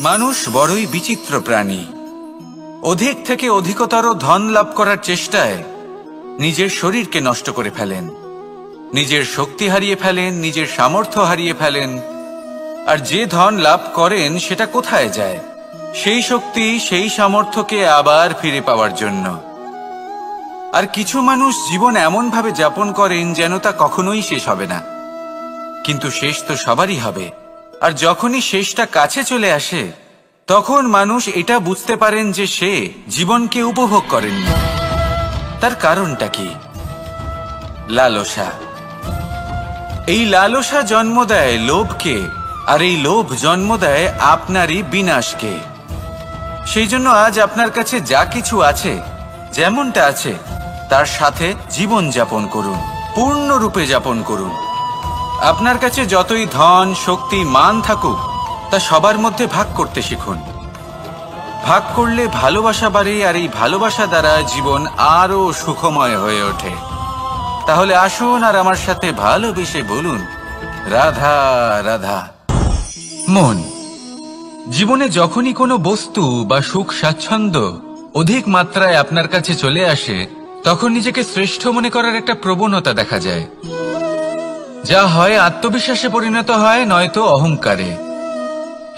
মানুষ বড়ই বিচিত্র প্রাণী। অধিক থেকে অধিকতর ধন লাভ করার চেষ্টায় নিজের শরীরকে নষ্ট করে ফেলেন, নিজের শক্তি হারিয়ে ফেলেন, নিজের সামর্থ্য হারিয়ে ফেলেন। আর যে ধন লাভ করেন সেটা কোথায় যায়? সেই শক্তি, সেই সামর্থ্যকে আবার ফিরে পাওয়ার জন্য। আর কিছু মানুষ জীবন এমনভাবে যাপন করেন যেন তা কখনোই শেষ হবে না, কিন্তু শেষ তো সবারই হবে। আর যখনই শেষটা কাছে চলে আসে তখন মানুষ এটা বুঝতে পারেন যে সে জীবনকে উপভোগ করেননি। তার কারণটা কি? লালসা। এই লালসা জন্ম দেয় লোভকে, আর এই লোভ জন্ম দেয় আপনারই বিনাশকে। সেই জন্য আজ আপনার কাছে যা কিছু আছে, যেমনটা আছে তার সাথে জীবন যাপন করুন, পূর্ণরূপে যাপন করুন। আপনার কাছে যতই ধন, শক্তি, মান থাকুক, তা সবার মধ্যে ভাগ করতে শিখুন। ভাগ করলে ভালোবাসা বাড়ে, আর এই ভালোবাসা দ্বারা জীবন আরো সুখময় হয়ে ওঠে। তাহলে আসুন আর আমার সাথে ভালোবেসে বলুন, রাধা রাধা। মন। জীবনে যখনই কোনো বস্তু বা সুখ স্বাচ্ছন্দ্য অধিক মাত্রায় আপনার কাছে চলে আসে, তখন নিজেকে শ্রেষ্ঠ মনে করার একটা প্রবণতা দেখা যায়, যা হয় আত্মবিশ্বাসে পরিণত হয়, নয়তো অহংকারে।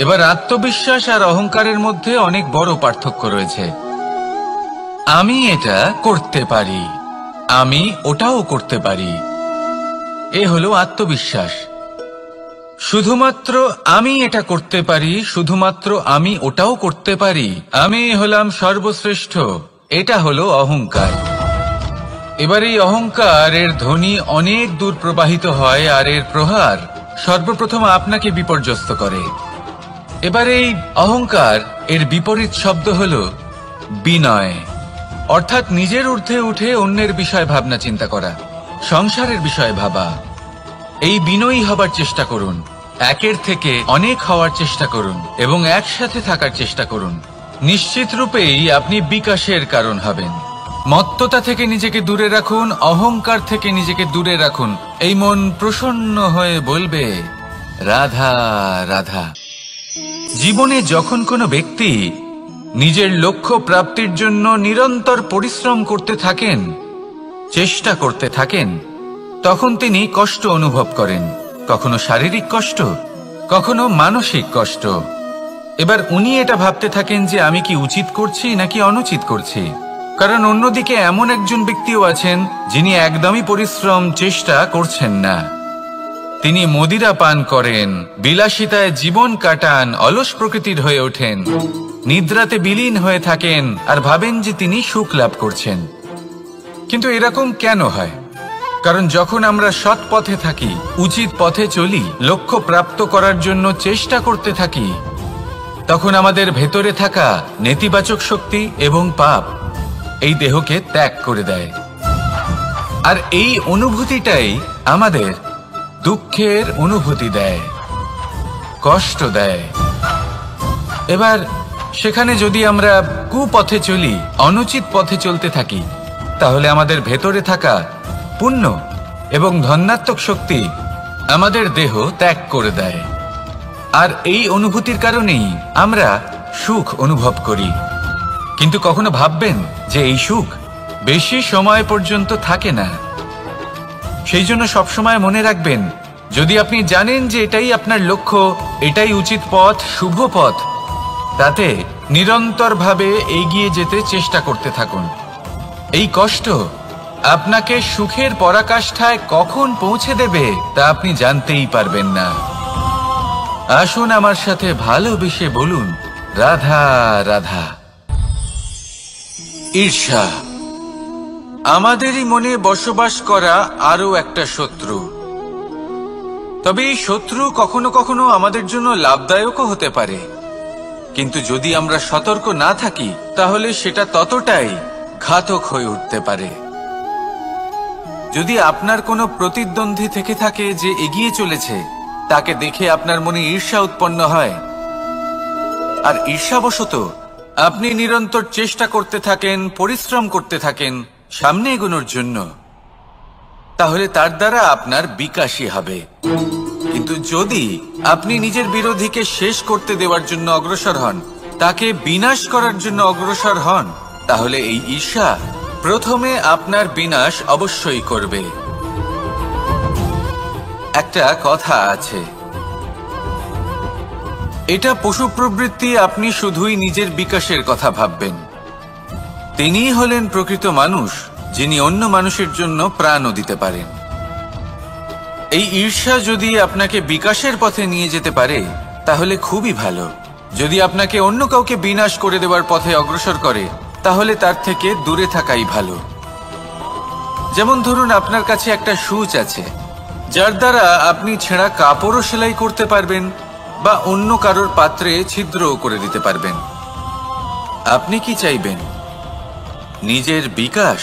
এবার আত্মবিশ্বাস আর অহংকারের মধ্যে অনেক বড় পার্থক্য রয়েছে। আমি এটা করতে পারি, আমি ওটাও করতে পারি, এ হলো আত্মবিশ্বাস। শুধুমাত্র আমি এটা করতে পারি, শুধুমাত্র আমি ওটাও করতে পারি, আমি হলাম সর্বশ্রেষ্ঠ, এটা হলো অহংকার। এবার এই অহংকার এর ধ্বনি অনেক দূর প্রবাহিত হয়, আর এর প্রহার সর্বপ্রথম আপনাকে বিপর্যস্ত করে। এবার এই অহংকার এর বিপরীত শব্দ হলো বিনয়, অর্থাৎ নিজের ঊর্ধ্বে উঠে অন্যের বিষয় ভাবনা চিন্তা করা, সংসারের বিষয় ভাবা। এই বিনয়ী হবার চেষ্টা করুন, একের থেকে অনেক হওয়ার চেষ্টা করুন এবং একসাথে থাকার চেষ্টা করুন। নিশ্চিত রূপেই আপনি বিকাশের কারণ হবেন। মত্ততা থেকে নিজেকে দূরে রাখুন, অহংকার থেকে নিজেকে দূরে রাখুন। এই মন প্রসন্ন হয়ে বলবে, রাধা রাধা। জীবনে যখন কোনো ব্যক্তি নিজের লক্ষ্য প্রাপ্তির জন্য নিরন্তর পরিশ্রম করতে থাকেন, চেষ্টা করতে থাকেন, তখন তিনি কষ্ট অনুভব করেন, কখনো শারীরিক কষ্ট, কখনো মানসিক কষ্ট। এবার উনি এটা ভাবতে থাকেন যে আমি কি উচিত করছি নাকি অনুচিত করছি। কারণ অন্যদিকে এমন একজন ব্যক্তিও আছেন যিনি একদমই পরিশ্রম, চেষ্টা করছেন না। তিনি মদিরা পান করেন, বিলাসিতায় জীবন কাটান, অলস প্রকৃতির হয়ে ওঠেন, নিদ্রাতে বিলীন হয়ে থাকেন আর ভাবেন যে তিনি সুখ লাভ করছেন। কিন্তু এরকম কেন হয়? কারণ যখন আমরা সৎ পথে থাকি, উচিত পথে চলি, লক্ষ্য প্রাপ্ত করার জন্য চেষ্টা করতে থাকি, তখন আমাদের ভেতরে থাকা নেতিবাচক শক্তি এবং পাপ এই দেহকে ত্যাগ করে দেয়। আর এই অনুভূতিটাই আমাদের দুঃখের অনুভূতি দেয়, কষ্ট দেয়। এবার সেখানে যদি আমরা কুপথে চলি, অনুচিত পথে চলতে থাকি, তাহলে আমাদের ভেতরে থাকা পুণ্য এবং ধনাত্মক শক্তি আমাদের দেহ ত্যাগ করে দেয়। আর এই অনুভূতির কারণেই আমরা সুখ অনুভব করি। কিন্তু কখনো ভাববেন যে এই সুখ বেশি সময় পর্যন্ত থাকে না। সেই জন্য সবসময় মনে রাখবেন, যদি আপনি জানেন যে এটাই আপনার লক্ষ্য, এটাই উচিত পথ, শুভ পথ, তাতে নিরন্তরভাবে এগিয়ে যেতে চেষ্টা করতে থাকুন। এই কষ্ট আপনাকে সুখের পরাকাষ্ঠায় কখন পৌঁছে দেবে তা আপনি জানতেই পারবেন না। আসুন আমার সাথে ভালোবেসে বলুন, রাধা রাধা। ঈর্ষা। আমাদেরই মনে বসবাস করা আরো একটা শত্রু। তবে এই শত্রু কখনো কখনো আমাদের জন্য লাভদায়কও হতে পারে, কিন্তু যদি আমরা সতর্ক না থাকি তাহলে সেটা ততটাই ঘাতক হয়ে উঠতে পারে। যদি আপনার কোনো প্রতিদ্বন্দ্বী থেকে থাকে যে এগিয়ে চলেছে, তাকে দেখে আপনার মনে ঈর্ষা উৎপন্ন হয়, আর ঈর্ষাবশত আপনি নিরন্তর চেষ্টা করতে থাকেন, পরিশ্রম করতে থাকেন সামনে এগোনোর জন্য, তাহলে তার দ্বারা আপনার বিকাশই হবে। কিন্তু কিন্তু যদি আপনি নিজের বিরোধীকে শেষ করতে দেওয়ার জন্য অগ্রসর হন, তাকে বিনাশ করার জন্য অগ্রসর হন, তাহলে এই ঈর্ষা প্রথমে আপনার বিনাশ অবশ্যই করবে। একটা কথা আছে, এটা পশু প্রবৃত্তি, আপনি শুধুই নিজের বিকাশের কথা ভাববেন। তিনিই হলেন প্রকৃত মানুষ, যিনি অন্য মানুষের জন্য প্রাণও দিতে পারেন। এই ঈর্ষা যদি আপনাকে বিকাশের পথে নিয়ে যেতে পারে তাহলে খুবই ভালো। যদি আপনাকে অন্য কাউকে বিনাশ করে দেওয়ার পথে অগ্রসর করে তাহলে তার থেকে দূরে থাকাই ভালো। যেমন ধরুন, আপনার কাছে একটা সূচ আছে যার দ্বারা আপনি ছেঁড়া কাপড়ও সেলাই করতে পারবেন বা অন্য কারোর পাত্রে ছিদ্রও করে দিতে পারবেন। আপনি কি চাইবেন, নিজের বিকাশ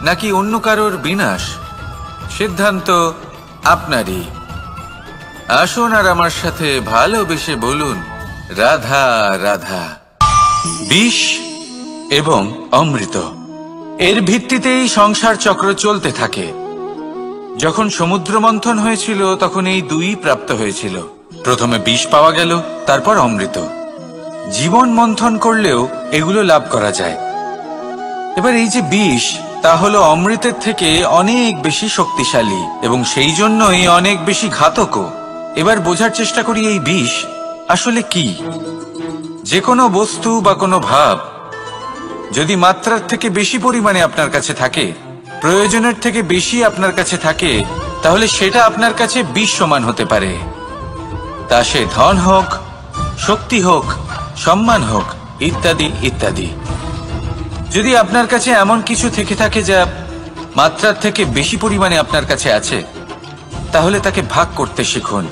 নাকি অন্য কারোর বিনাশ? সিদ্ধান্ত আপনারই। আসুন আর আমার সাথে ভালোবেসে বলুন, রাধা রাধা। বিষ এবং অমৃত, এর ভিত্তিতেই সংসার চক্র চলতে থাকে। যখন সমুদ্র মন্থন হয়েছিল তখন এই দুই প্রাপ্ত হয়েছিল। প্রথমে বিষ পাওয়া গেল, তারপর অমৃত। জীবন মন্থন করলেও এগুলো লাভ করা যায়। এবার এই যে বিষ, তা হলো অমৃতের থেকে অনেক বেশি শক্তিশালী এবং সেই জন্যই অনেক বেশি ঘাতকও। এবার বোঝার চেষ্টা করি এই বিষ আসলে কি। যে কোনো বস্তু বা কোনো ভাব যদি মাত্রার থেকে বেশি পরিমাণে আপনার কাছে থাকে, প্রয়োজনের থেকে বেশি আপনার কাছে থাকে, তাহলে সেটা আপনার কাছে বিষ সমান হতে পারে। তা সে ধন হোক, শক্তি হোক, সম্মান হোক, ইত্যাদি ইত্যাদি। যদি আপনার কাছে এমন কিছু থেকে থাকে যা মাত্রার থেকে বেশি পরিমাণে আপনার কাছে আছে, তাহলে তাকে ভাগ করতে শিখুন।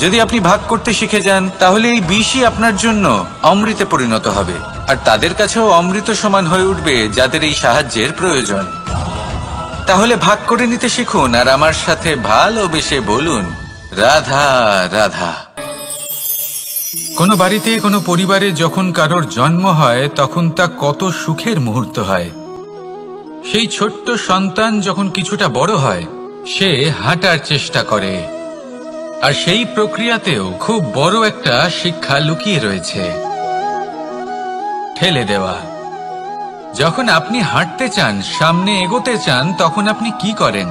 যদি আপনি ভাগ করতে শিখে যান তাহলে এই বিষই আপনার জন্য অমৃতে পরিণত হবে, আর তাদের কাছেও অমৃত সমান হয়ে উঠবে যাদের এই সাহায্যের প্রয়োজন। তাহলে ভাগ করে নিতে শিখুন আর আমার সাথে ভালোবেসে বলুন, রাধা রাধা। কোনো বাড়িতে, কোনো পরিবারে যখন কারোর জন্ম হয় তখন তা কত সুখের মুহূর্ত হয়। সেই ছোট্ট সন্তান যখন কিছুটা বড় হয়, সে হাঁটার চেষ্টা করে, আর সেই প্রক্রিয়াতেও খুব বড় একটা শিক্ষা লুকিয়ে রয়েছে, ঠেলে দেওয়া। যখন আপনি হাঁটতে চান, সামনে এগোতে চান, তখন আপনি কি করেন?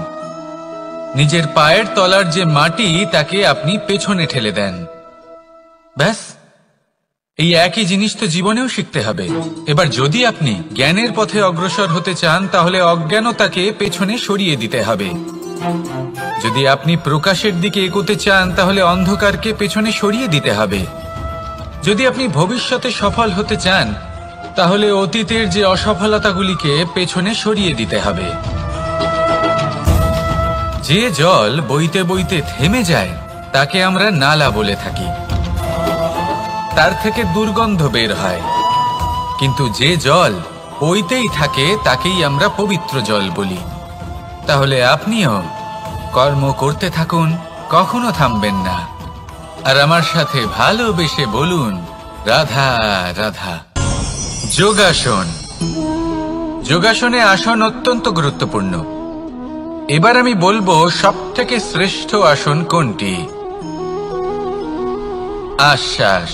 নিজের পায়ের তলার যে মাটি তাকে আপনি পেছনে ঠেলে দেন। ব্যাস, এই একই জিনিস তো জীবনেও শিখতে হবে। এবার যদি আপনি জ্ঞানের পথে অগ্রসর হতে চান তাহলে অজ্ঞানতাকে পেছনে সরিয়ে দিতে হবে। যদি আপনি প্রকাশের দিকে এগোতে চান তাহলে অন্ধকারকে পেছনে সরিয়ে দিতে হবে। যদি আপনি ভবিষ্যতে সফল হতে চান তাহলে অতীতের যে অসফলতাগুলিকে পেছনে সরিয়ে দিতে হবে। যে জল বইতে বইতে থেমে যায় তাকে আমরা নালা বলে থাকি, তার থেকে দুর্গন্ধ বের হয়। কিন্তু যে জল বইতেই থাকে তাকেই আমরা পবিত্র জল বলি। তাহলে আপনিও কর্ম করতে থাকুন, কখনো থামবেন না, আর আমার সাথে ভালোবেসে বলুন, রাধা রাধা। যোগাসন। যোগাসনে আসন অত্যন্ত গুরুত্বপূর্ণ। এবার আমি বলবো সবথেকে শ্রেষ্ঠ আসন কোনটি। আশ্বাস।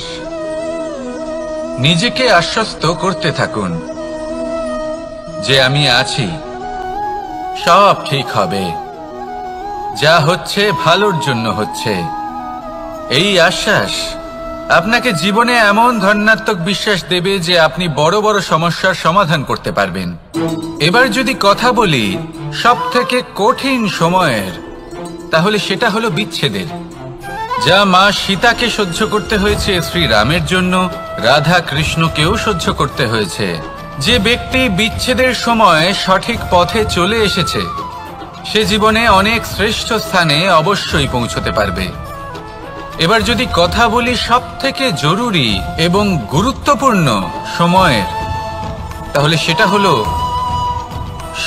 নিজেকে আশ্বস্ত করতে থাকুন যে আমি আছি, সব ঠিক হবে, যা হচ্ছে ভালোর জন্য হচ্ছে। এই আশ্বাস আপনাকে জীবনে এমন ধনাত্মক বিশ্বাস দেবে যে আপনি বড় বড় সমস্যার সমাধান করতে পারবেন। এবার যদি কথা বলি সবথেকে কঠিন সময়ের, তাহলে সেটা হলো বিচ্ছেদের। যা মা সীতাকে সহ্য করতে হয়েছে শ্রীরামের জন্য, রাধা কৃষ্ণকেও সহ্য করতে হয়েছে। যে ব্যক্তি বিচ্ছেদের সময় সঠিক পথে চলে এসেছে সে জীবনে অনেক শ্রেষ্ঠ স্থানে অবশ্যই পৌঁছতে পারবে। এবার যদি কথা বলি সবথেকে জরুরি এবং গুরুত্বপূর্ণ সময়ের, তাহলে সেটা হলো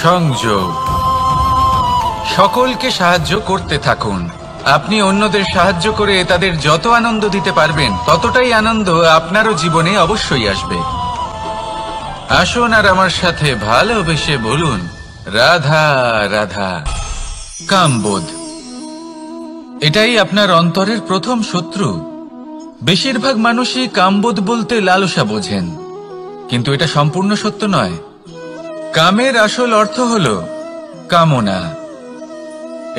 সংযোগ। সকলকে সাহায্য করতে থাকুন। আপনি অন্যদের সাহায্য করে তাদের যত আনন্দ দিতে পারবেন ততটাই আনন্দ আপনারও জীবনে অবশ্যই আসবে। আসুন আর আমার সাথে ভালোবেসে বলুন, রাধা রাধা। কামবোধ। এটাই আপনার অন্তরের প্রথম শত্রু। বেশিরভাগ মানুষই কামবোধ বলতে লালসা বোঝেন, কিন্তু এটা সম্পূর্ণ সত্য নয়। কামের আসল অর্থ হল কামনা।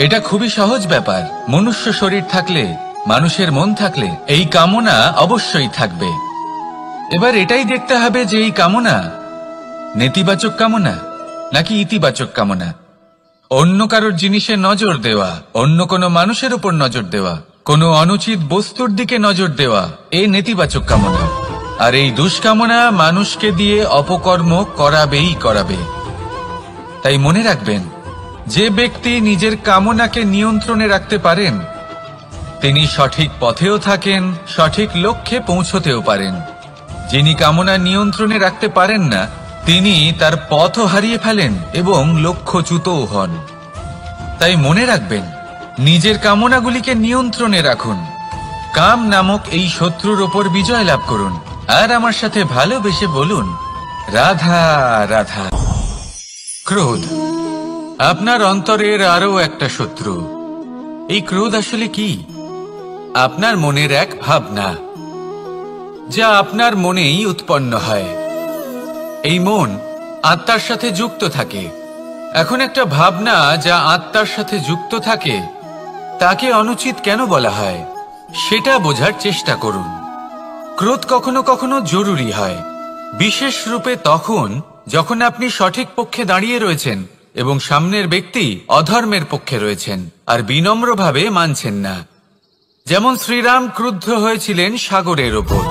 এটা খুবই সহজ ব্যাপার। মনুষ্য শরীর থাকলে, মানুষের মন থাকলে এই কামনা অবশ্যই থাকবে। এবার এটাই দেখতে হবে যে এই কামনা নেতিবাচক কামনা নাকি ইতিবাচক কামনা। অন্য কারোর জিনিসে নজর দেওয়া, অন্য কোনো মানুষের উপর নজর দেওয়া, কোনো অনুচিত বস্তুর দিকে নজর দেওয়া, এই নেতিবাচক কামনা। আর এই দুষ্কামনা মানুষকে দিয়ে অপকর্ম করাবেই করাবে। তাই মনে রাখবেন, যে ব্যক্তি নিজের কামনাকে নিয়ন্ত্রণে রাখতে পারেন তিনি সঠিক পথেও থাকেন, সঠিক লক্ষ্যে পৌঁছতেও পারেন। যিনি কামনা নিয়ন্ত্রণে রাখতে পারেন না তিনি তার পথও হারিয়ে ফেলেন এবং লক্ষ্যচ্যুতও হন। তাই মনে রাখবেন, নিজের কামনাগুলিকে নিয়ন্ত্রণে রাখুন। কাম নামক এই শত্রুর ওপর বিজয় লাভ করুন। আর আমার সাথে ভালোবেসে বলুন, রাধা রাধা। ক্রোধ আপনার অন্তরের আরো একটা শত্রু। এই ক্রোধ আসলে কি? আপনার মনের এক ভাবনা, যা আপনার মনেই উৎপন্ন হয়। এই মন আত্মার সাথে যুক্ত থাকে। এখন একটা ভাবনা যা আত্মার সাথে যুক্ত থাকে তাকে অনুচিত কেন বলা হয় সেটা বোঝার চেষ্টা করুন। ক্রোধ কখনো কখনো জরুরি হয়, বিশেষ রূপে তখন যখন আপনি সঠিক পক্ষে দাঁড়িয়ে রয়েছেন এবং সামনের ব্যক্তি অধর্মের পক্ষে রয়েছেন আর বিনম্রভাবে মানছেন না। যেমন শ্রীরাম ক্রুদ্ধ হয়েছিলেন সাগরের ওপর।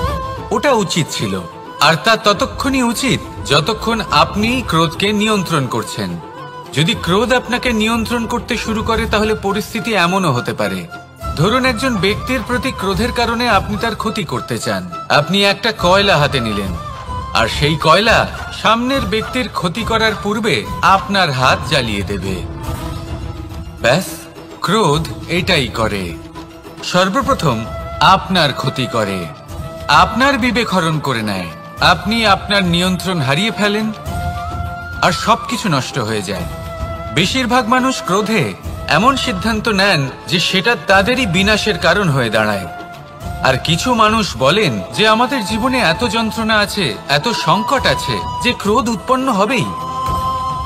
ওটা উচিত ছিল, আর তা ততক্ষণই উচিত যতক্ষণ আপনি ক্রোধকে নিয়ন্ত্রণ করছেন। যদি ক্রোধ আপনাকে নিয়ন্ত্রণ করতে শুরু করে তাহলে পরিস্থিতি এমনও হতে পারে, ধরুন একজন ব্যক্তির প্রতি ক্রোধের কারণে আপনি তার ক্ষতি করতে চান। আপনি একটা কয়লা হাতে নিলেন আর সেই কয়লা সামনের ব্যক্তির ক্ষতি করার পূর্বে আপনার হাত জ্বালিয়ে দেবে। ব্যাস, ক্রোধ এটাই করে। সর্বপ্রথম আপনার ক্ষতি করে, আপনার বিবেক হরণ করে নেয়। আপনি আপনার নিয়ন্ত্রণ হারিয়ে ফেলেন আর সবকিছু নষ্ট হয়ে যায়। বেশিরভাগ মানুষ ক্রোধে এমন সিদ্ধান্ত নেন যে সেটা তাদেরই বিনাশের কারণ হয়ে দাঁড়ায়। আর কিছু মানুষ বলেন যে আমাদের জীবনে এত যন্ত্রণা আছে, এত সংকট আছে যে ক্রোধ উৎপন্ন হবেই।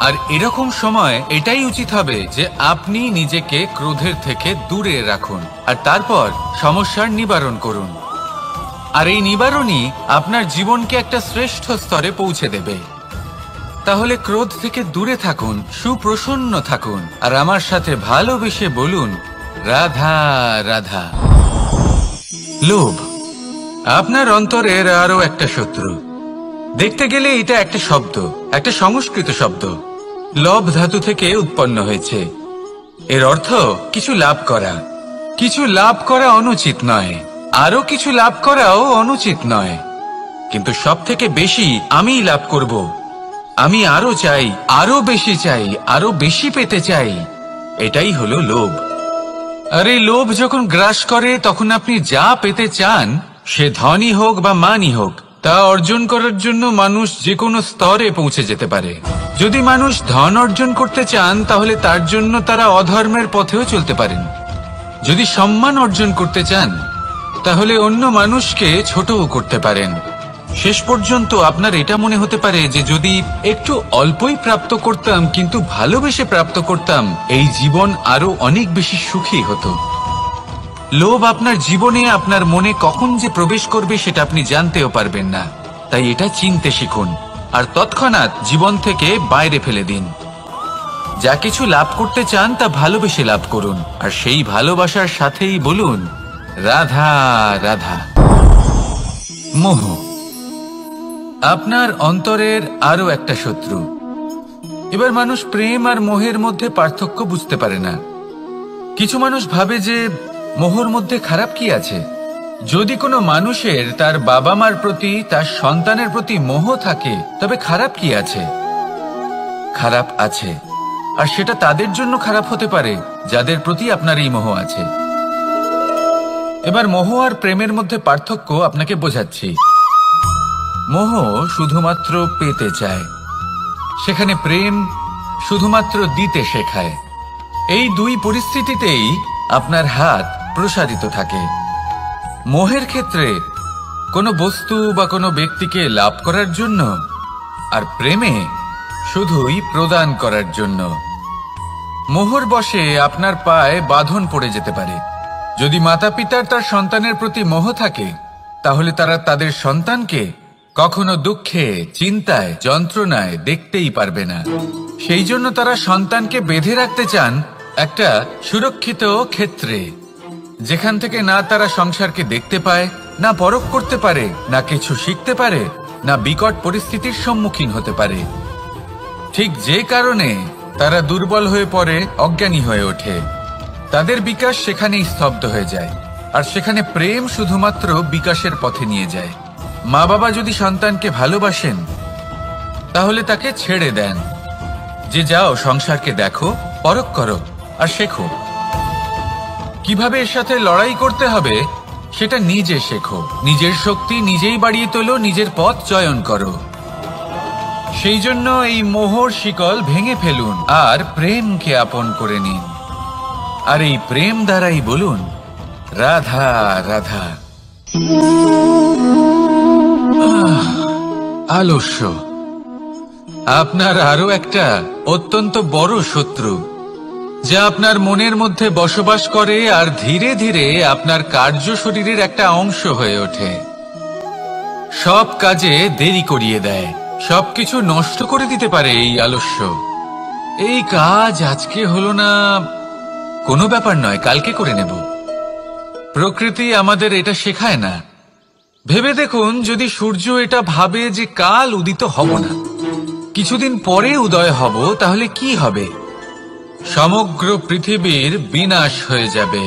আর এরকম সময় এটাই উচিত হবে যে আপনি নিজেকে ক্রোধের থেকে দূরে রাখুন আর তারপর সমস্যার নিবারণ করুন। আর এই নিবারণই আপনার জীবনকে একটা শ্রেষ্ঠ স্তরে পৌঁছে দেবে। তাহলে ক্রোধ থেকে দূরে থাকুন, সুপ্রসন্ন থাকুন আর আমার সাথে ভালোবেসে বলুন, রাধা রাধা। লোভ আপনার অন্তরের আরো একটা শত্রু। দেখতে গেলে এটা একটা শব্দ, একটা সংস্কৃত শব্দ। লব ধাতু থেকে উৎপন্ন হয়েছে। এর অর্থ কিছু লাভ করা। কিছু লাভ করা অনুচিত নয়, আরো কিছু লাভ করাও অনুচিত নয়, কিন্তু সব থেকে বেশি আমি লাভ করব, আমি আরো চাই, আরো বেশি চাই, আরো বেশি পেতে চাই। এটাই হলো লোভ। আর এই লোভ যখন গ্রাস করে তখন আপনি যা পেতে চান, সে ধনই হোক বা মানই হোক, তা অর্জন করার জন্য মানুষ যে কোনো স্তরে পৌঁছে যেতে পারে। যদি মানুষ ধন অর্জন করতে চান তাহলে তার জন্য তারা অধর্মের পথেও চলতে পারেন। যদি সম্মান অর্জন করতে চান তাহলে অন্য মানুষকে ছোটও করতে পারেন। শেষ পর্যন্ত আপনার এটা মনে হতে পারে যে যদি একটু অল্পই প্রাপ্ত করতাম কিন্তু ভালোবেসে প্রাপ্ত করতাম, এই জীবন আরো অনেক বেশি সুখী হতো। লোভ আপনার জীবনে, আপনার মনে কখন যে প্রবেশ করবে সেটা আপনি জানতেও পারবেন না। তাই এটা চিনতে শিখুন আর তৎক্ষণাৎ জীবন থেকে বাইরে ফেলে দিন। যা কিছু লাভ করতে চান তা ভালোবেসে লাভ করুন আর সেই ভালোবাসার সাথেই বলুন, রাধা রাধা। মোহ আপনার অন্তরের আরো একটা শত্রু। এবার মানুষ প্রেম আর মোহের মধ্যে পার্থক্য বুঝতে পারে না। কিছু মানুষ ভাবে যে মোহর মধ্যে খারাপ কি আছে। যদি কোনো মানুষের তার বাবা মার প্রতি, তার সন্তানের প্রতি মোহ থাকে তবে খারাপ কি আছে? খারাপ আছে, আর সেটা তাদের জন্য খারাপ হতে পারে যাদের প্রতি আপনার এই মোহ আছে। এবার মোহ আর প্রেমের মধ্যে পার্থক্য আপনাকে বোঝাচ্ছি। মোহ শুধুমাত্র পেতে চায়, সেখানে প্রেম শুধুমাত্র দিতে শেখায়। এই দুই পরিস্থিতিতেই আপনার হাত প্রসারিত থাকে। মোহের ক্ষেত্রে কোনো বস্তু বা কোনো ব্যক্তিকে লাভ করার জন্য, আর প্রেমে শুধুই প্রদান করার জন্য। মোহর বশে আপনার পায়ে বাঁধন পড়ে যেতে পারে। যদি মাতা পিতার তার সন্তানের প্রতি মোহ থাকে, তাহলে তারা তাদের সন্তানকে কখনো দুঃখে, চিন্তায়, যন্ত্রণায় দেখতেই পারবে না। সেই জন্য তারা সন্তানকে বেঁধে রাখতে চান একটা সুরক্ষিত ক্ষেত্রে, যেখান থেকে না তারা সংসারকে দেখতে পায়, না পরখ করতে পারে, না কিছু শিখতে পারে, না বিকট পরিস্থিতির সম্মুখীন হতে পারে। ঠিক যে কারণে তারা দুর্বল হয়ে পড়ে, অজ্ঞানী হয়ে ওঠে। তাদের বিকাশ সেখানেই স্তব্ধ হয়ে যায়, আর সেখানে প্রেম শুধুমাত্র বিকাশের পথে নিয়ে যায়। মা বাবা যদি সন্তানকে ভালোবাসেন, তাহলে তাকে ছেড়ে দেন যে যাও সংসারকে দেখো, পরখ করো আর শেখো। কিভাবে এর সাথে লড়াই করতে হবে সেটা নিজে শেখো। নিজের শক্তি নিজেই বাড়িয়ে তোলো, নিজের পথ চয়ন করো। সেই জন্য এই মোহর শিকল ভেঙে ফেলুন আর প্রেমকে আপন করে নিন। আর এই প্রেম দ্বারাই বলুন, রাধা রাধা। আলস্য আপনার আরো একটা অত্যন্ত বড় শত্রু, যা আপনার মনের মধ্যে বসবাস করে আর ধীরে ধীরে আপনার কার্য শরীরের একটা অংশ হয়ে ওঠে। সব কাজে দেরি করিয়ে দেয়, সবকিছু নষ্ট করে দিতে পারে এই আলস্য। এই কাজ আজকে হলো না, কোনো ব্যাপার নয়, কালকে করে নেব। প্রকৃতি আমাদের এটা শেখায় না। ভেবে দেখুন, যদি সূর্য এটা ভাবে যে কাল উদিত হব না, কিছুদিন পরে উদয় হব, তাহলে কি হবে? সমগ্র পৃথিবীর বিনাশ হয়ে যাবে,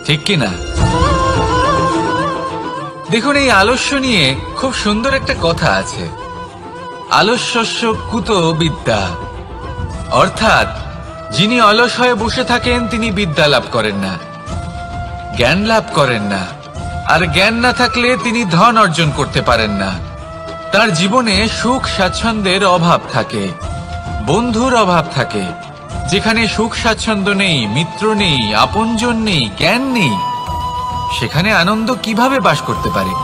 ঠিক কিনা? দেখুন, এই আলস্য নিয়ে খুব সুন্দর একটা কথা আছে, আলস্যস্য কুত বিদ্যা। অর্থাৎ যিনি অলস হয়ে বসে থাকেন তিনি বিদ্যা লাভ করেন না, জ্ঞান লাভ করেন না, আর জ্ঞান না থাকলে তিনি ধন অর্জন করতে পারেন না। তার জীবনে সুখ স্বাচ্ছন্দ্যের অভাব থাকে, বন্ধুর অভাব থাকে। যেখানে সুখ স্বাচ্ছন্দ্য নেই, মিত্র নেই, আপনজন নেই, জ্ঞান নেই, সেখানে আনন্দ কিভাবে বাস করতে পারে?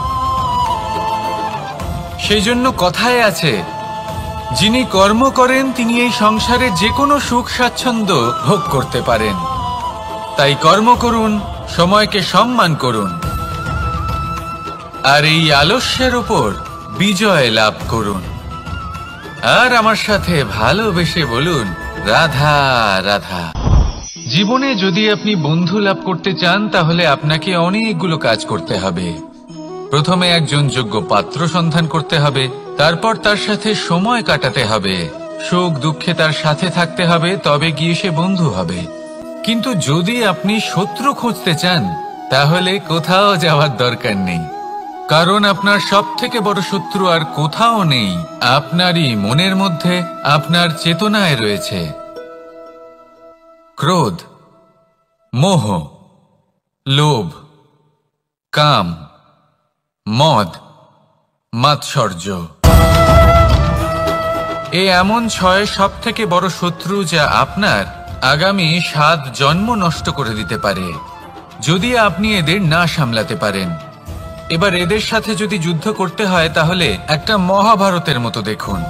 সেই জন্য কথায় আছে, যিনি কর্ম করেন তিনি এই সংসারে যে কোনো সুখ স্বাচ্ছন্দ্য ভোগ করতে পারেন। তাই কর্ম করুন, সময়কে সম্মান করুন, আর এই আলস্যের উপর বিজয় লাভ করুন। আর আমার সাথে ভালোবেসে বলুন, রাধা রাধা। জীবনে যদি আপনি বন্ধু লাভ করতে চান, তাহলে আপনাকে অনেকগুলো কাজ করতে হবে। প্রথমে একজন যোগ্য পাত্র সন্ধান করতে হবে, তারপর তার সাথে সময় কাটাতে হবে, সুখ দুঃখে তার সাথে থাকতে হবে, তবে গিয়ে সে বন্ধু হবে। কিন্তু যদি আপনি শত্রু খুঁজতে চান, তাহলে কোথাও যাওয়ার দরকার নেই, কারণ আপনার সব থেকে বড় শত্রু আর কোথাও নেই, আপনারই মনের মধ্যে, আপনার চেতনায় রয়েছে। ক্রোধ, মোহ, লোভ, কাম, মদ, মাৎসর্য। এ এমন 6 সব থেকে বড় শত্রু, যা আপনার আগামী 7 জন্ম নষ্ট করে দিতে পারে, যদি আপনি এদের না সামলাতে পারেন। এবার এদের সাথে যদি যুদ্ধ করতে হয়, তাহলে একটা মহাভারতের মতো দেখুন,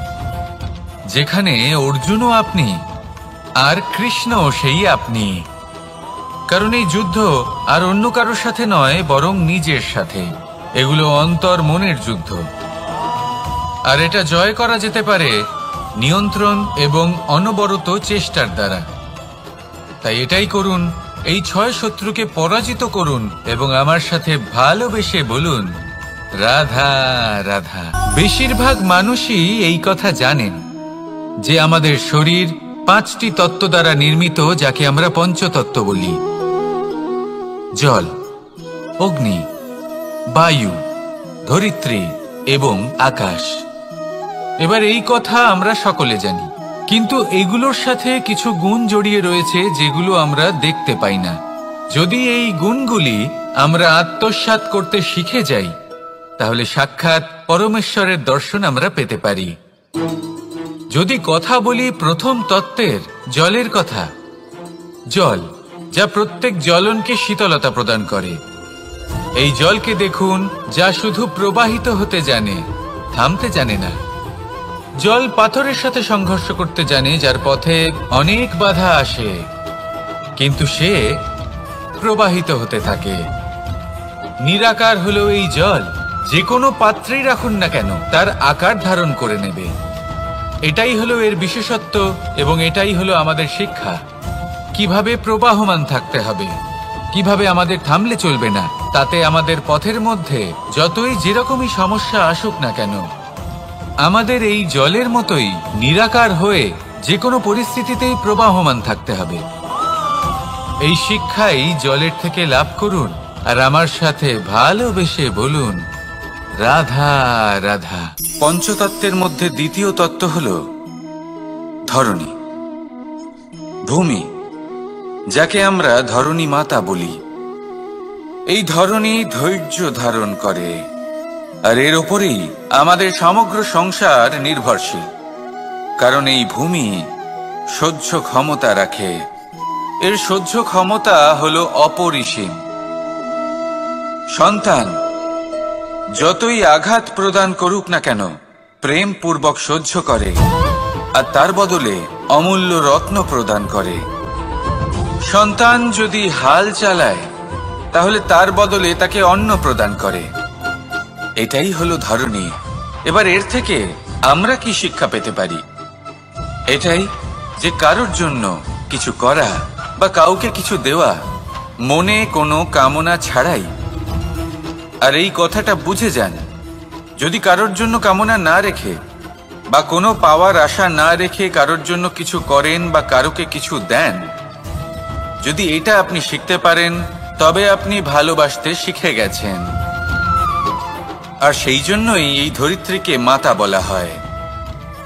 যেখানে অর্জুনও আপনি আর কৃষ্ণও সেই আপনি। কারণ এই যুদ্ধ আর অন্য কারোর সাথে নয়, বরং নিজের সাথে। এগুলো অন্তর মনের যুদ্ধ, আর এটা জয় করা যেতে পারে নিয়ন্ত্রণ এবং অনবরত চেষ্টার দ্বারা। তাই এটাই করুন, এই 6 শত্রুকে পরাজিত করুন এবং আমার সাথে ভালোবেসে বলুন, রাধা রাধা। বেশিরভাগ মানুষই এই কথা জানেন যে আমাদের শরীর 5টি তত্ত্ব দ্বারা নির্মিত, যাকে আমরা পঞ্চতত্ত্ব বলি: জল, অগ্নি, বায়ু, ধরিত্রী এবং আকাশ। এবার এই কথা আমরা সকলে জানি, কিন্তু এগুলোর সাথে কিছু গুণ জড়িয়ে রয়েছে যেগুলো আমরা দেখতে পাই না। যদি এই গুণগুলি আমরা আত্মসাৎ করতে শিখে যাই, তাহলে সাক্ষাৎ পরমেশ্বরের দর্শন আমরা পেতে পারি। যদি কথা বলি প্রথম তত্ত্বের, জলের কথা, জল যা প্রত্যেক জ্বলনকে শীতলতা প্রদান করে। এই জলকে দেখুন, যা শুধু প্রবাহিত হতে জানে, থামতে জানে না। জল পাথরের সাথে সংঘর্ষ করতে জানে, যার পথে অনেক বাধা আসে, কিন্তু সে প্রবাহিত হতে থাকে। নিরাকার হলো এই জল, যে কোনো পাত্রেই রাখুন না কেন তার আকার ধারণ করে নেবে। এটাই হলো এর বিশেষত্ব এবং এটাই হলো আমাদের শিক্ষা। কিভাবে প্রবাহমান থাকতে হবে, কিভাবে আমাদের থামলে চলবে না, তাতে আমাদের পথের মধ্যে যতই যেরকমই সমস্যা আসুক না কেন, আমাদের এই জলের মতোই নিরাকার হয়ে যে কোনো পরিস্থিতিতেই প্রবাহমান থাকতে হবে। এই শিক্ষাই জলের থেকে লাভ করুন আর আমার সাথে ভালোবেসে বলুন, রাধা রাধা। পঞ্চতত্ত্বের মধ্যে দ্বিতীয় তত্ত্ব হল ধরণী, ভূমি, যাকে আমরা ধরণী মাতা বলি। এই ধরণী ধৈর্য ধারণ করে, আর এর ওপরেই আমাদের সমগ্র সংসার নির্ভরশীল। কারণ এই ভূমি সহ্য ক্ষমতা রাখে, এর সহ্য ক্ষমতা হলো অপরিসীম। সন্তান যতই আঘাত প্রদান করুক না কেন, প্রেম পূর্বক সহ্য করে আর তার বদলে অমূল্য রত্ন প্রদান করে। সন্তান যদি হাল চালায়, তাহলে তার বদলে তাকে অন্ন প্রদান করে। এটাই হলো ধরণী। এবার এর থেকে আমরা কি শিক্ষা পেতে পারি? এটাই যে কারোর জন্য কিছু করা বা কাউকে কিছু দেওয়া মনে কোনো কামনা ছাড়াই। আর এই কথাটা বুঝে যান, যদি কারোর জন্য কামনা না রেখে বা কোনো পাওয়ার আশা না রেখে কারোর জন্য কিছু করেন বা কারোকে কিছু দেন, যদি এটা আপনি শিখতে পারেন, তবে আপনি ভালোবাসতে শিখে গেছেন। আর সেই জন্যই এই ধরিত্রীকে মাতা বলা হয়।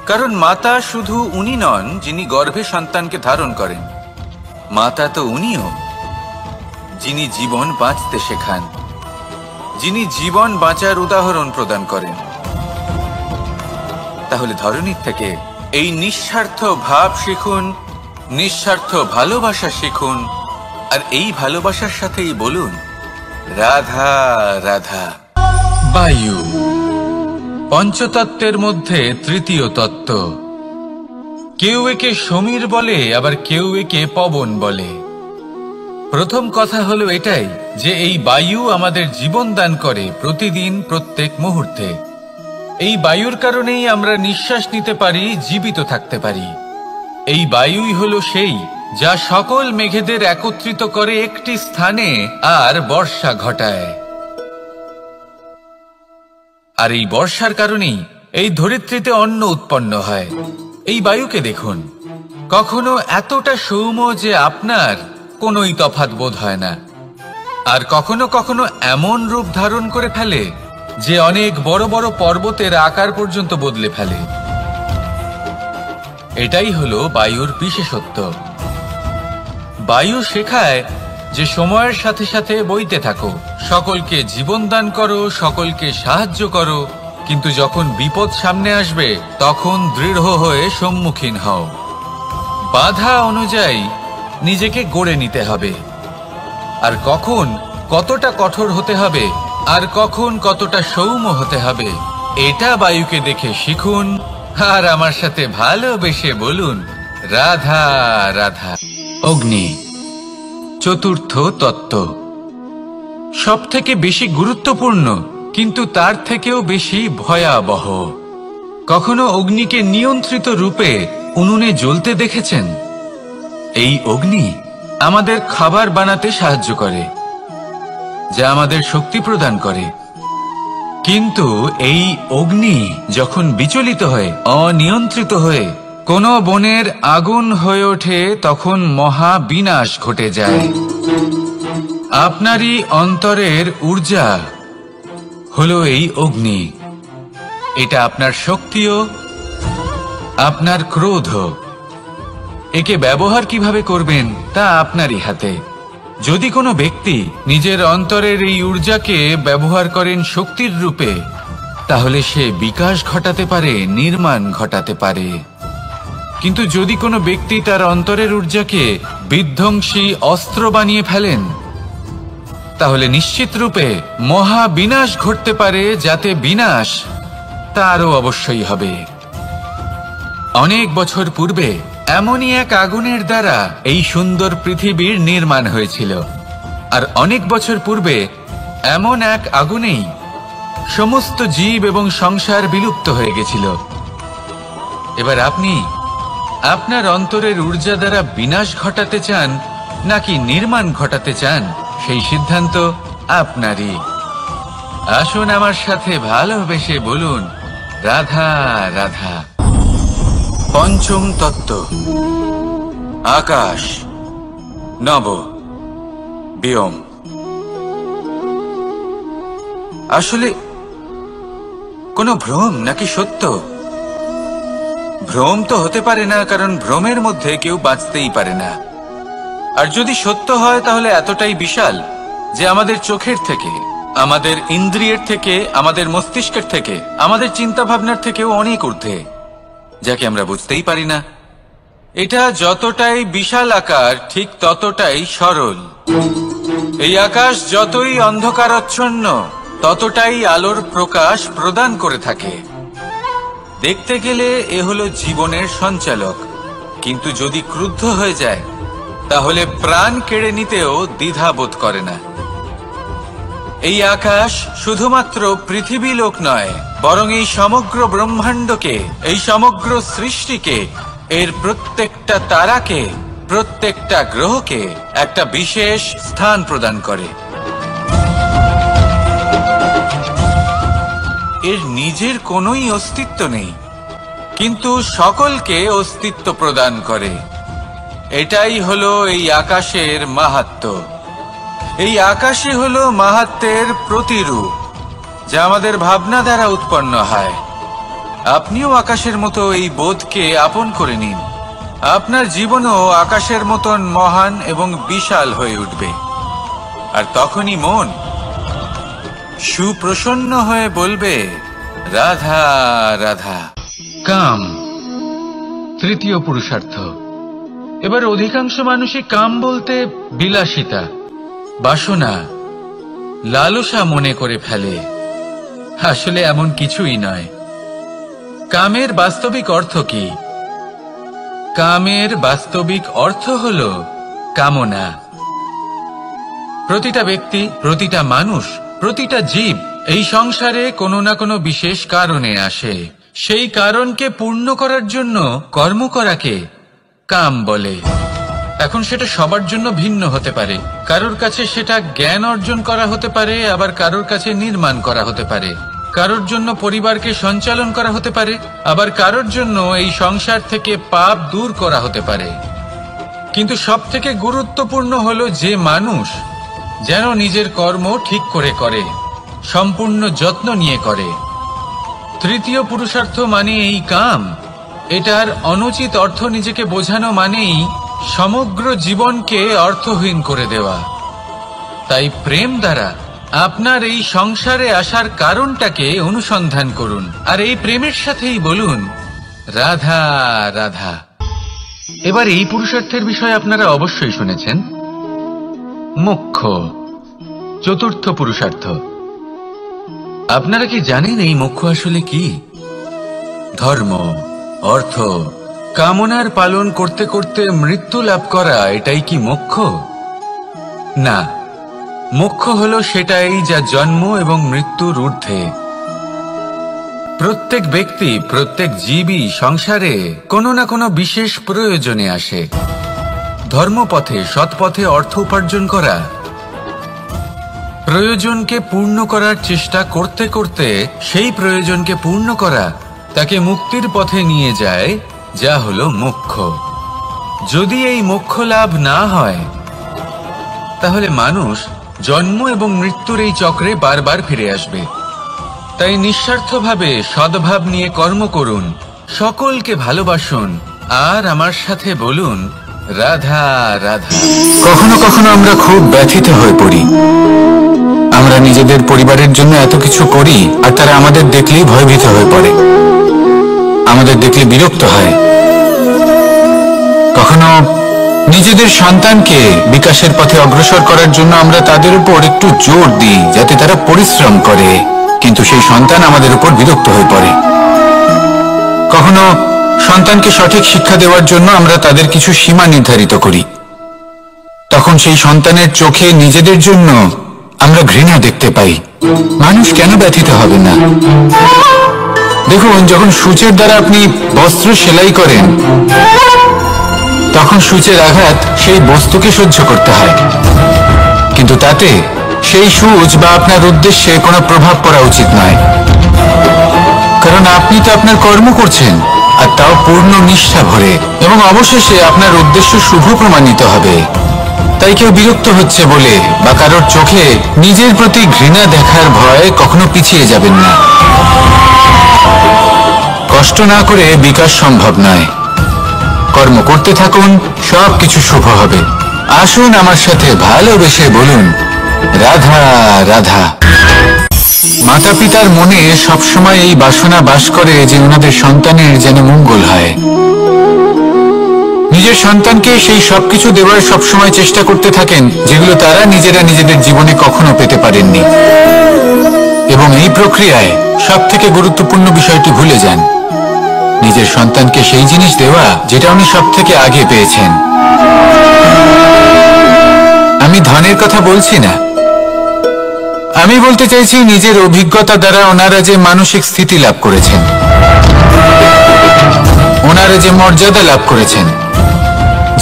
কারণ মাতা শুধু উনি নন যিনি গর্ভে সন্তানকে ধারণ করেন, মাতা তো উনিও যিনি জীবন বাঁচতে শেখান, যিনি জীবন বাঁচার উদাহরণ প্রদান করেন। তাহলে ধরণীর থেকে এই নিঃস্বার্থ ভাব শিখুন, নিঃস্বার্থ ভালোবাসা শিখুন, আর এই ভালোবাসার সাথেই বলুন, রাধা রাধা। বায়ু পঞ্চতত্ত্বের মধ্যে তৃতীয় তত্ত্ব। কেউ একে সমীর বলে, আবার কেউ একে পবন বলে। প্রথম কথা হলো এটাই যে এই বায়ু আমাদের জীবন দান করে প্রতিদিন, প্রত্যেক মুহূর্তে। এই বায়ুর কারণেই আমরা নিঃশ্বাস নিতে পারি, জীবিত থাকতে পারি। এই বায়ুই হলো সেই যা সকল মেঘেদের একত্রিত করে একটি স্থানে আর বর্ষা ঘটায়। আর এই বর্ষার কারণেই এই ধরিত্রীতে অন্ন উৎপন্ন হয়। এই বায়ুকে দেখুন, কখনো এতটা সৌম্য যে আপনার কোনোই তফাৎ বোধ হয় না, আর কখনো কখনো এমন রূপ ধারণ করে ফেলে যে অনেক বড় বড় পর্বতের আকার পর্যন্ত বদলে ফেলে। এটাই হলো বায়ুর বিশেষত্ব। বায়ু শেখায় যে সময়ের সাথে সাথে বইতে থাকো, সকলকে জীবন দান করো, সকলকে সাহায্য করো, কিন্তু যখন বিপদ সামনে আসবে তখন দৃঢ় হয়ে সম্মুখীন হও। বাধা অনুযায়ী নিজেকে গড়ে নিতে হবে, আর কখন কতটা কঠোর হতে হবে আর কখন কতটা সৌম্য হতে হবে, এটা বায়ুকে দেখে শিখুন। আর আমার সাথে ভালোবেসে বলুন, রাধা রাধা। অগ্নি চতুর্থ তত্ত্ব, সব থেকে বেশি গুরুত্বপূর্ণ কিন্তু তার থেকেও বেশি ভয়াবহ। কখনো অগ্নিকে নিয়ন্ত্রিত রূপে উনুনে জ্বলতে দেখেছেন? এই অগ্নি আমাদের খাবার বানাতে সাহায্য করে, যা আমাদের শক্তি প্রদান করে। কিন্তু এই অগ্নি যখন বিচলিত হয়ে, অনিয়ন্ত্রিত হয়ে কোন বনের আগুন হয়ে ওঠে, তখন মহা বিনাশ ঘটে যায়। আপনারই অন্তরের ঊর্জা হলো এই অগ্নি। এটা আপনার শক্তিও, আপনার ক্রোধ। একে ব্যবহার কিভাবে করবেন তা আপনারই হাতে। যদি কোনো ব্যক্তি নিজের অন্তরের এই ঊর্জাকে ব্যবহার করেন শক্তির রূপে, তাহলে সে বিকাশ ঘটাতে পারে, নির্মাণ ঘটাতে পারে। কিন্তু যদি কোনো ব্যক্তি তার অন্তরের ঊর্জাকে বিধ্বংসী অস্ত্র বানিয়ে ফেলেন, তাহলে নিশ্চিত রূপে মহা বিনাশ ঘটতে পারে, যাতে বিনাশ তারও অবশ্যই হবে। অনেক বছর পূর্বে এমনই এক আগুনের দ্বারা এই সুন্দর পৃথিবীর নির্মাণ হয়েছিল, আর অনেক বছর পূর্বে এমন এক আগুনেই সমস্ত জীব এবং সংসার বিলুপ্ত হয়ে গেছিল। এবার আপনি আপনার অন্তরের ঊর্জা দ্বারা বিনাশ ঘটাতে চান নাকি নির্মাণ ঘটাতে চান, সেই সিদ্ধান্ত আপনারই। আসুন আমার সাথে ভালোবেসে বলুন রাধা রাধা। পঞ্চম তত্ত্ব, আকাশ, নব, ব্যোম। আসলে কোনো ভ্রম নাকি সত্য? ভ্রম তো হতে পারে না, কারণ ভ্রমের মধ্যে কেউ বাঁচতেই পারে না। আর যদি সত্য হয় তাহলে এতটাই বিশাল যে আমাদের চোখের থেকে, আমাদের ইন্দ্রিয়ের থেকে, আমাদের মস্তিষ্কের থেকে, আমাদের চিন্তা ভাবনার থেকেও অনেক ঊর্ধ্বে, যাকে আমরা বুঝতেই পারি না। এটা যতটাই বিশাল আকার, ঠিক ততটাই সরল। এই আকাশ যতই অন্ধকারাচ্ছন্ন, ততটাই আলোর প্রকাশ প্রদান করে থাকে। দেখতে গেলে এ হলো জীবনের সঞ্চালক, কিন্তু যদি ক্রুদ্ধ হয়ে যায় তাহলে প্রাণ কেড়ে নিতেও দ্বিধা বোধ করে না। এই আকাশ শুধুমাত্র পৃথিবী লোক নয়, বরং এই সমগ্র ব্রহ্মাণ্ডকে, এই সমগ্র সৃষ্টিকে, এর প্রত্যেকটা তারাকে, প্রত্যেকটা গ্রহকে একটা বিশেষ স্থান প্রদান করে। এর নিজের কোনোই অস্তিত্ব নেই, কিন্তু সকলকে অস্তিত্ব প্রদান করে। এটাই হলো এই আকাশের মাহাত্ম্য। এই আকাশই হলো মাহাত্ম্যের প্রতিরূপ, যা আমাদের ভাবনা দ্বারা উৎপন্ন হয়। আপনিও আকাশের মতো এই বোধকে আপন করে নিন। আপনার জীবনও আকাশের মতন মহান এবং বিশাল হয়ে উঠবে। আর তখনই মন সুপ্রসন্ন হয়ে বলবে রাধা রাধা। কাম, তৃতীয় পুরুষার্থ। এবার অধিকাংশ মানুষই কাম বলতে বিলাসিতা, বাসনা, লালসা মনে করে ফেলে। আসলে এমন কিছুই নয়। কামের বাস্তবিক অর্থ কি? কামের বাস্তবিক অর্থ হল কামনা। প্রতিটা ব্যক্তি, প্রতিটা মানুষ, প্রতিটা জীব এই সংসারে কোনো না কোনো বিশেষ কারণে আসে। সেই কারণকে পূর্ণ করার জন্য কর্ম করাকে কাম বলে। এখন সেটা সবার জন্য ভিন্ন হতে পারে। কারোর কাছে সেটা জ্ঞান অর্জন করা হতে পারে, আবার কারোর কাছে নির্মাণ করা হতে পারে। কারোর জন্য পরিবারকে সঞ্চালন করা হতে পারে, আবার কারোর জন্য এই সংসার থেকে পাপ দূর করা হতে পারে। কিন্তু সব থেকে গুরুত্বপূর্ণ হলো যে মানুষ যেন নিজের কর্ম ঠিক করে করে, সম্পূর্ণ যত্ন নিয়ে করে। তৃতীয় পুরুষার্থ মানে এই কাম। এটার অনুচিত অর্থ নিজেকে বোঝানো মানেই সমগ্র জীবনকে অর্থহীন করে দেওয়া। তাই প্রেম দ্বারা আপনার এই সংসারে আসার কারণটাকে অনুসন্ধান করুন, আর এই প্রেমের সাথেই বলুন রাধা রাধা। এবার এই পুরুষার্থের বিষয়ে আপনারা অবশ্যই শুনেছেন, মোক্ষ, চতুর্থ পুরুষার্থ। আপনারা কি জানেন এই মোক্ষ আসলে কি? ধর্ম, অর্থ, কামনার পালন করতে করতে মৃত্যু লাভ করা, এটাই কি মোক্ষ? না, মোক্ষ হলো সেটাই যা জন্ম এবং মৃত্যুর ঊর্ধ্বে। প্রত্যেক ব্যক্তি, প্রত্যেক জীবই সংসারে কোনো না কোনো বিশেষ প্রয়োজনে আসে। ধর্মপথে, সৎপথে অর্থ উপার্জন করা, প্রয়োজনকে পূর্ণ করার চেষ্টা করতে করতে সেই প্রয়োজনকে পূর্ণ করা তাকে মুক্তির পথে নিয়ে যায়, যা হলো মোক্ষ। যদি এই মোক্ষ লাভ না হয় তাহলে মানুষ জন্ম এবং মৃত্যুর এই চক্রে বারবার ফিরে আসবে। তাই নিঃস্বার্থভাবে সদ্ভাব নিয়ে কর্ম করুন, সকলকে ভালোবাসুন, আর আমার সাথে বলুন রাধা রাধা। কখনো কখনো আমরা খুব ব্যথিত হয়ে পড়ি। আমরা নিজেদের পরিবারের জন্য এত কিছু করি, আর তারা আমাদের দেখলেই ভয়ভীত হয়ে পড়ে, আমাদের দেখলে বিরক্ত হয়। কখনো নিজেদের সন্তানকে বিকাশের পথে অগ্রসর করার জন্য আমরা তাদের উপর একটু জোর দিই যাতে তারা পরিশ্রম করে, কিন্তু সেই সন্তান আমাদের উপর বিরক্ত হয়ে পড়ে। কখনো সন্তানকে সঠিক শিক্ষা দেওয়ার জন্য আমরা তাদের কিছু সীমা নির্ধারিত করি, তখন সেই সন্তানের চোখে নিজেদের জন্য আমরা ঘৃণা দেখতে পাই। মানুষ কেন ব্যথিত হবে না? দেখুন, যখন সূচের দ্বারা আপনি বস্ত্র সেলাই করেন তখন সূচের আঘাত সেই বস্তুকে সহ্য করতে হয়, কিন্তু তাতে সেই সূচ বা আপনার উদ্দেশ্যে কোনো প্রভাব পড়া উচিত নয়, কারণ আপনি তো আপনার কর্ম করছেন, আর তাও পূর্ণ নিষ্ঠা ভরে, এবং অবশেষে আপনার উদ্দেশ্য শুভ প্রমাণিত হবে। তাই কেউ বিরক্ত হচ্ছে বলে বা কারোর চোখে নিজের প্রতি ঘৃণা দেখার ভয়ে কখনো পিছিয়ে যাবেন না। কষ্ট না করে বিকাশ সম্ভব নয়। কর্ম করতে থাকুন, সবকিছু শুভ হবে। আসুন আমার সাথে ভালোবেসে বলুন, রাধা রাধা। মাতা পিতার মনে সবসময় এই বাসনা বাস করে যে ওনাদের সন্তানের যেন মঙ্গল হয়। নিজের সন্তানকে সেই সবকিছু দেওয়ার সবসময় চেষ্টা করতে থাকেন যেগুলো তারা নিজেরা নিজেদের জীবনে কখনো পেতে পারেননি, এবং এই প্রক্রিয়ায় সব থেকে গুরুত্বপূর্ণ বিষয়টি ভুলে যান, নিজের সন্তানকে সেই জিনিস দেওয়া যেটা উনি সব থেকে আগে পেয়েছেন। আমি ধনের কথা বলছি না, আমি বলতে চাইছি নিজের অভিজ্ঞতা দ্বারা ওনারা যে মানসিক স্থিতি লাভ করেছেন, ওনারা যে মর্যাদা লাভ করেছেন,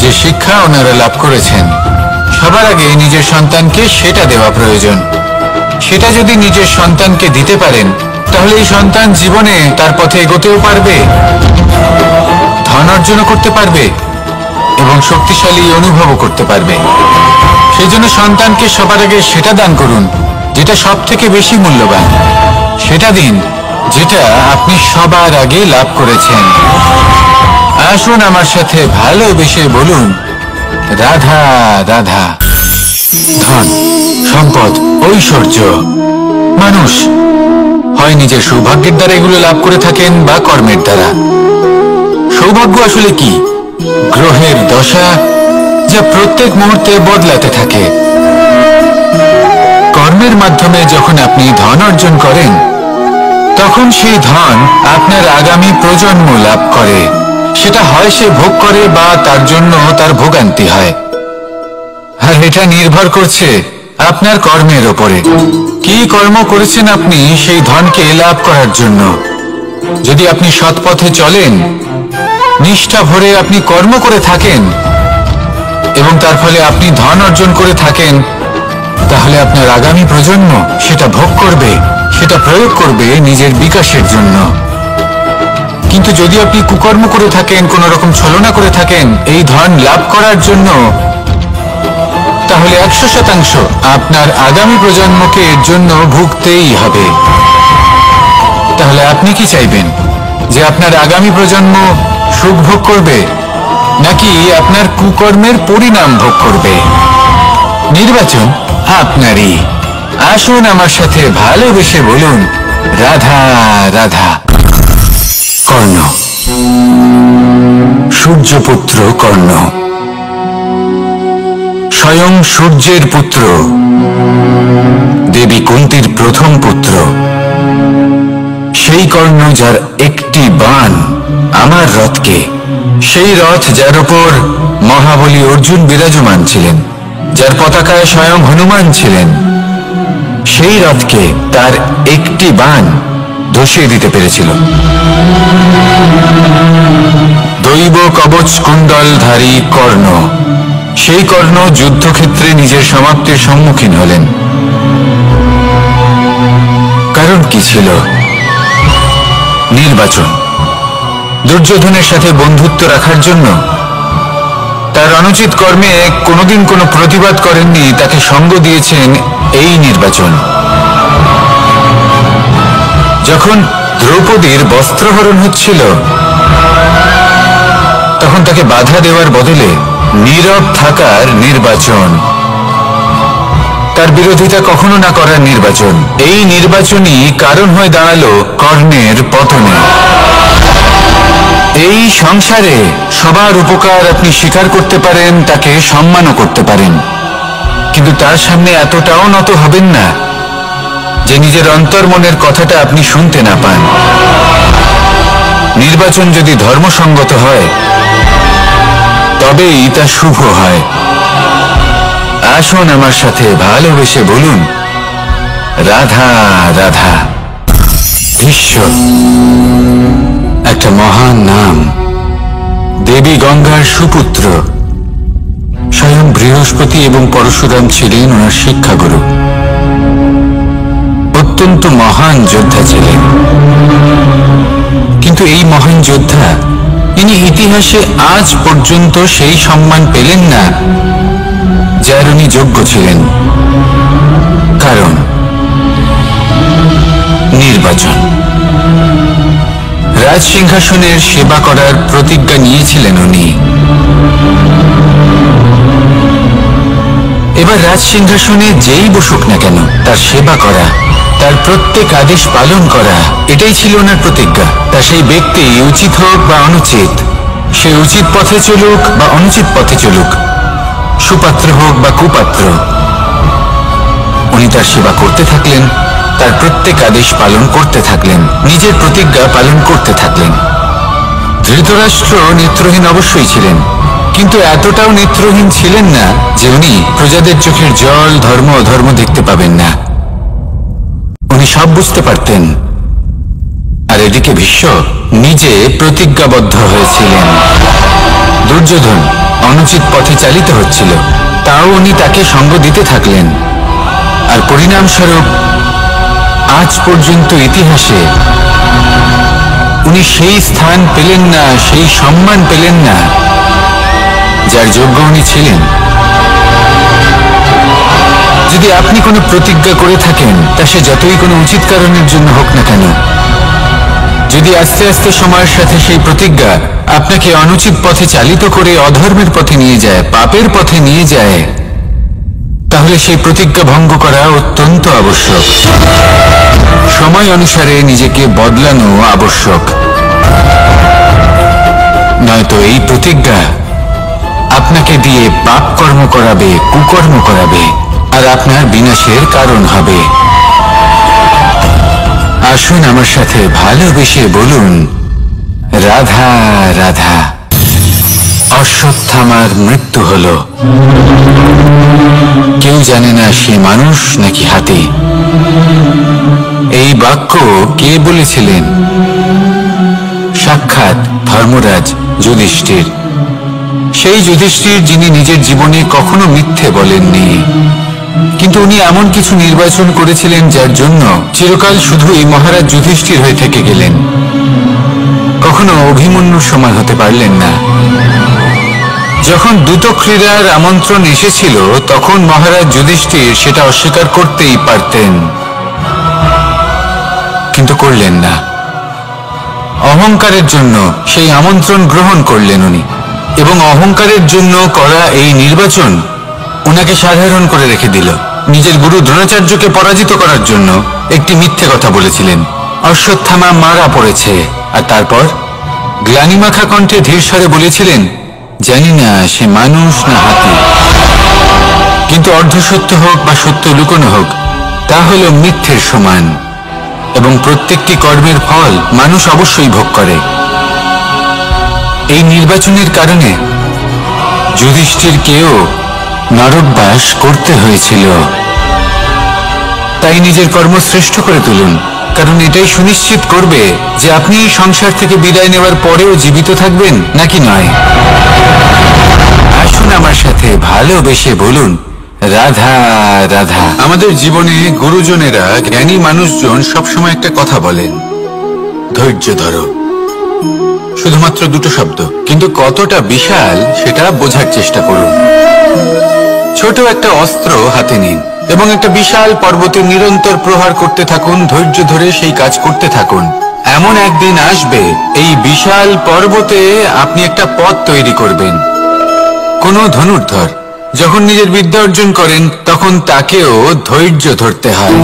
যে শিক্ষা ওনারা লাভ করেছেন, সবার আগে নিজের সন্তানকে সেটা দেওয়া প্রয়োজন। সেটা যদি নিজের সন্তানকে দিতে পারেন তাহলে এই সন্তান জীবনে তার পথে এগোতেও পারবে, ধন অর্জন করতে পারবে এবং শক্তিশালী অনুভবও করতে পারবে। সেই জন্য সন্তানকে সবার আগে সেটা দান করুন যেটা সব থেকে বেশি মূল্যবান। সেটা দিন যেটা আপনি সবার আগে লাভ করেছেন। আসুন আমার সাথে ভালোবেসে বলুন, রাধা রাধা। ধন, সম্পদ, ঐশ্বর্য, মানুষ হয় নিজের সৌভাগ্যের দ্বারা এগুলো লাভ করে থাকেন বা কর্মের দ্বারা। সৌভাগ্য আসলে কি? গ্রহের দশা যা প্রত্যেক মুহূর্তে বদলাতে থাকে। কর্মের মাধ্যমে যখন আপনি ধন অর্জন করেন তখন সেই ধন আপনার আগামী প্রজন্ম লাভ করে। সেটা হয় সে ভোগ করে বা তার জন্য তার ভোগান্তি হয়, আর এটা নির্ভর করছে আপনার কর্মের ওপরে। কি কর্ম করেছেন আপনি সেই ধনকে লাভ করার জন্য? যদি আপনি সৎ পথে চলেন, নিষ্ঠা ভরে আপনি কর্ম করে থাকেন এবং তার ফলে আপনি ধন অর্জন করে থাকেন, তাহলে আপনার আগামী প্রজন্ম সেটা ভোগ করবে, সেটা প্রয়োগ করবে নিজের বিকাশের জন্য। কিন্তু যদি আপনি কুকর্ম করে থাকেন, কোন রকম ছলনা করে থাকেন এই ধন লাভ করার জন্য, তাহলে 100% আপনার আগামী প্রজন্মকে এর জন্য ভুগতেই হবে। তাহলে আপনি কি চাইবেন? যে আপনার আগামী প্রজন্ম সুখ ভোগ করবে নাকি আপনার কুকর্মের পরিণাম ভোগ করবে? নির্বাচন আপনারই। আসুন আমার সাথে ভালোবেসে বলুন, রাধা রাধা। কর্ণ, সূর্যপুত্র কর্ণ, স্বয়ং সূর্যের পুত্র, দেবী কুন্তির প্রথম পুত্র। সেই কর্ণ যার একটি বাণ আমার রথকে, সেই রথ যার উপর মহাবলী অর্জুন বিরাজমান ছিলেন, যার পতাকায় স্বয়ং হনুমান ছিলেন, সেই রথকে তার একটি বাণ ধসিয়ে দিতে পেরেছিল। দৈব কবচ কুণ্ডলধারী কর্ণ, সেই কর্ণ যুদ্ধক্ষেত্রে নিজের সমাপ্তির সম্মুখীন হলেন। কারণ কি ছিল? নির্বাচন। দুর্যোধনের সাথে বন্ধুত্ব রাখার জন্য, তার অনুচিত কর্মে কোনোদিন কোনো প্রতিবাদ করেননি, তাকে সঙ্গ দিয়েছেন এই নির্বাচন। যখন দ্রৌপদীর বস্ত্রহরণ হচ্ছিল তখন তাকে বাধা দেওয়ার বদলে নীরব থাকার নির্বাচন, তার বিরোধিতা কখনো না করার নির্বাচন। এই নির্বাচনই কারণ হয়ে দাঁড়ালো কর্ণের পতনে। এই সংসারে সবার উপকার আপনি স্বীকার করতে পারেন, তাকে সম্মানও করতে পারেন, কিন্তু তার সামনে এতটাও নত হবেন না যে নিজের অন্তর্মনের কথাটা আপনি শুনতে না পান। নির্বাচন যদি ধর্মসঙ্গত হয় তবেই তা শুভ হয়। আসুন আমার সাথে ভালোবেসে বলুন, রাধা রাধা। ভীষ্ম একটা মহান নাম, দেবী গঙ্গার সুপুত্র। স্বয়ং বৃহস্পতি এবং পরশুরাম ছিলেন ওনার শিক্ষাগুরু। অত্যন্ত মহান যোদ্ধা ছিলেন, কিন্তু এই মহান যোদ্ধা ইনি ইতিহাসে আজ পর্যন্ত সেই সম্মান পেলেন না যার উনি যোগ্য ছিলেন। কারণ নির্বাচন। রাজ সিংহাসনের সেবা করার প্রতিজ্ঞা নিয়েছিলেন উনি। এবার রাজ সিংহাসনে যেই বসুক না কেন তার সেবা করা, তার প্রত্যেক আদেশ পালন করা, এটাই ছিল ওনার প্রতিজ্ঞা। তা সেই ব্যক্তি উচিত হোক বা অনুচিত, সে উচিত পথে চলুক বা অনুচিত পথে চলুক, সুপাত্র হোক বা কুপাত্র, উনি তার সেবা করতে থাকলেন, তার প্রত্যেক আদেশ পালন করতে থাকলেন, নিজের প্রতিজ্ঞা পালন করতে থাকলেন। ধৃতরাষ্ট্র নেত্রহীন অবশ্যই ছিলেন, কিন্তু এতটাও নেত্রহীন ছিলেন না যে উনি প্রজাদের চোখের জল, ধর্ম অধর্ম দেখতে পাবেন না। উনি সব বুঝতে পারতেন। আর এদিকে ভীষ্ম নিজে প্রতিজ্ঞাবদ্ধ হয়েছিলেন। দুর্যোধন অনুচিত পথে চালিত হচ্ছিল, তাও উনি তাকে সঙ্গ দিতে থাকলেন। আর পরিণামস্বরূপ আজ পর্যন্ত ইতিহাসে উনি সেই স্থান পেলেন না, সেই সম্মান পেলেন না যার যোগ্য উনি ছিলেন। যদি আপনি কোনো প্রতিজ্ঞা করে থাকেন, তা সে যতই কোনো উচিত কারণের জন্য হোক না কেন, যদি আস্তে আস্তে সময়ের সাথে সেই প্রতিজ্ঞা আপনাকে অনুচিত পথে চালিত করে অধর্মের পথে নিয়ে যায়, পাপের পথে নিয়ে যায়, তাহলে সেই প্রতিজ্ঞা ভঙ্গ করা অত্যন্ত আবশ্যক। সময় অনুসারে নিজেকে বদলানো আবশ্যক, নয়তো এই প্রতিজ্ঞা আপনাকে দিয়ে পাপ কর্ম করাবে, কুকর্ম করাবে, আর আপনার বিনাশের কারণ হবে। আসুন আমার সাথে ভালোবেসে বলুন, রাধা রাধা। অশ্বত্থামার মৃত্যু হল। কেউ জানে না সে মানুষ নাকি হাতি। এই বাক্য কে বলেছিলেন? সাক্ষাৎ ধর্মরাজ যুধিষ্ঠির। সেই যুধিষ্ঠির যিনি নিজের জীবনে কখনো মিথ্যে বলেননি, কিন্তু উনি এমন কিছু নির্বাচন করেছিলেন যার জন্য চিরকাল শুধু এই মহারাজ যুধিষ্ঠির হয়ে থেকে গেলেন। কখনো অভিমন্যুর সমান হতে পারলেন না। যখন দ্রুত ক্রীড়ার আমন্ত্রণ এসেছিল তখন মহারাজ যুধিষ্ঠির সেটা অস্বীকার করতেই পারতেন, কিন্তু করলেন না। অহংকারের জন্য সেই আমন্ত্রণ গ্রহণ করলেন উনি, এবং অহংকারের জন্য করা এই নির্বাচন উনাকে সাধারণ করে রেখে দিল। নিজের গুরু দ্রোণাচার্যকে পরাজিত করার জন্য একটি মিথ্যে কথা বলেছিলেন। অশ্বত্থামা মারা পড়েছে, আর তারপর গ্লানিমাখা কণ্ঠে ধীর স্বরে বলেছিলেন, জানি না সে মানুষ না হাতি। কিন্তু অর্ধসত্য হোক বা সত্য লুকোনো হোক, তা হল মিথ্যের সমান, এবং প্রত্যেকটি কর্মের ফল মানুষ অবশ্যই ভোগ করে। এই নির্বাচনের কারণে যুধিষ্ঠিরকেও নরকবাস করতে হয়েছিল। তাই নিজের কর্ম শ্রেষ্ঠ করে তুলুন, কারণ এটাই সুনিশ্চিত করবে যে আপনি এই সংসার থেকে বিদায় নেওয়ার পরেও জীবিত থাকবেন নাকি নয়। আসুন আমার সাথে ভালোবেসে বলুন, রাধা রাধা। আমাদের জীবনে গুরুজনেরা, জ্ঞানী মানুষজন সবসময় একটা কথা বলেন, ধৈর্য ধরো। শুধুমাত্র দুটো শব্দ, কিন্তু কতটা বিশাল সেটা বোঝার চেষ্টা করুন। ছোট একটা অস্ত্র হাতে নিন এবং একটা বিশাল পর্বতে নিরন্তর প্রহার করতে থাকুন, ধৈর্য ধরে সেই কাজ করতে থাকুন। এমন একদিন আসবে এই বিশাল পর্বতে আপনি একটা পথ তৈরি করবেন। কোনো ধনুর্ধর যখন নিজের বিদ্যা অর্জন করেন তখন তাকেও ধৈর্য ধরতে হয়,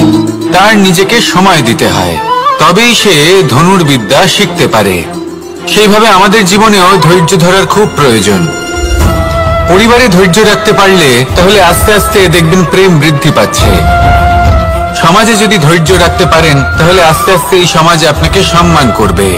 তার নিজেকে সময় দিতে হয়, তবেই সে ধনুর্বিদ্যা শিখতে পারে। সেইভাবে আমাদের জীবনেও ধৈর্য ধরার খুব প্রয়োজন। পরিবারে ধৈর্য রাখতে পারলে তাহলে আস্তে আস্তে দেখবেন প্রেম বৃদ্ধি পাচ্ছে। সমাজে যদি ধৈর্য রাখতে পারেন তাহলে আস্তে আস্তে এই সমাজ আপনাকে সম্মান করবে।